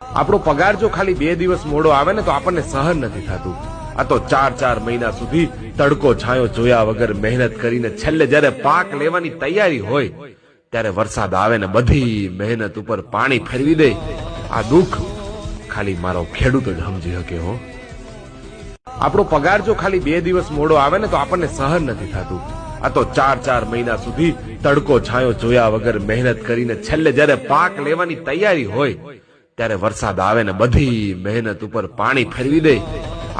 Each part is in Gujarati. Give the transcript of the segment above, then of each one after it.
આપણો પગાર જો ખાલી 2 દિવસ મોડો આવે ને તો આપણને સહન નથી થતું। આ તો 4 મહિના સુધી તડકો છાંયો જોયા વગર મહેનત કરીને છેલ્લે જ્યારે પાક લેવાની તૈયારી હોય ત્યારે વરસાદ આવે ને બધી મહેનત ઉપર પાણી ફેરવી દે। આ દુઃખ ખાલી મારો ખેડૂત જ સમજી શકે હો। આપણો પગાર જો ખાલી 2 દિવસ મોડો આવે ને તો આપણને સહન નથી થતું। આ તો 4 મહિના સુધી તડકો છાંયો જોયા વગર મહેનત કરીને છેલ્લે જ્યારે પાક લેવાની તૈયારી હોય ત્યારે વરસાદ આવે ને બધી મહેનત ઉપર પાણી ફેરવી દે।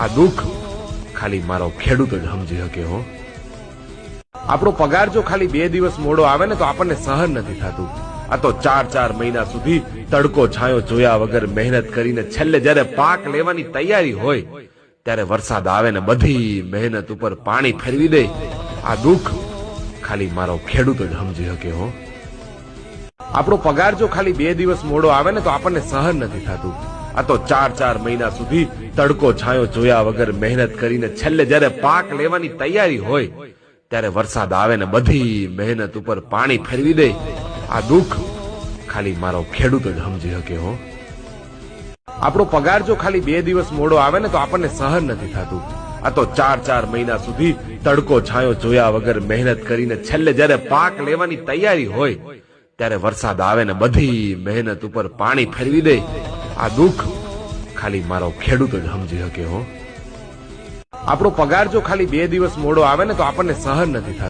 આ દુઃખ ખાલી મારો ખેડૂત જ સમજી શકે હો। આપણો પગાર જો ખાલી 2 દિવસ મોડો આવે ને તો આપણને સહન નથી થતું। આ તો 4 મહિના સુધી તડકો છાંયો જોયા વગર મહેનત કરીને છેલ્લે જ્યારે પાક લેવાની તૈયારી હોય ત્યારે વરસાદ આવે ને બધી મહેનત ઉપર પાણી ફેરવી દે। આ દુઃખ ખાલી મારો ખેડૂત જ સમજી શકે હો। આપણો પગાર જો ખાલી 2 દિવસ મોડો આવે ને તો આપણને સહન નથી થતું। આ તો 4 મહિના સુધી તડકો છાંયો જોયા વગર મહેનત કરીને છેલ્લે જ્યારે પાક લેવાની તૈયારી હોય ત્યારે વરસાદ આવે ને બધી મહેનત ઉપર પાણી ફેરવી દે। આ દુઃખ ખાલી મારો ખેડૂત જ સમજી શકે હો। આપણો પગાર જો ખાલી 2 દિવસ મોડો આવે ને તો આપણને સહન નથી થતું। આ તો 4 મહિના સુધી તડકો છાંયો જોયા વગર મહેનત કરીને છેલ્લે જ્યારે પાક લેવાની તૈયારી હોય ત્યારે વરસાદ આવે ને બધી મહેનત ઉપર પાણી ફેરવી દે। આ દુઃખ ખાલી મારો ખેડૂત જ સમજી શકે હો। આપણો પગાર જો ખાલી 2 દિવસ મોડો આવે ને તો આપણને સહન નથી થતું।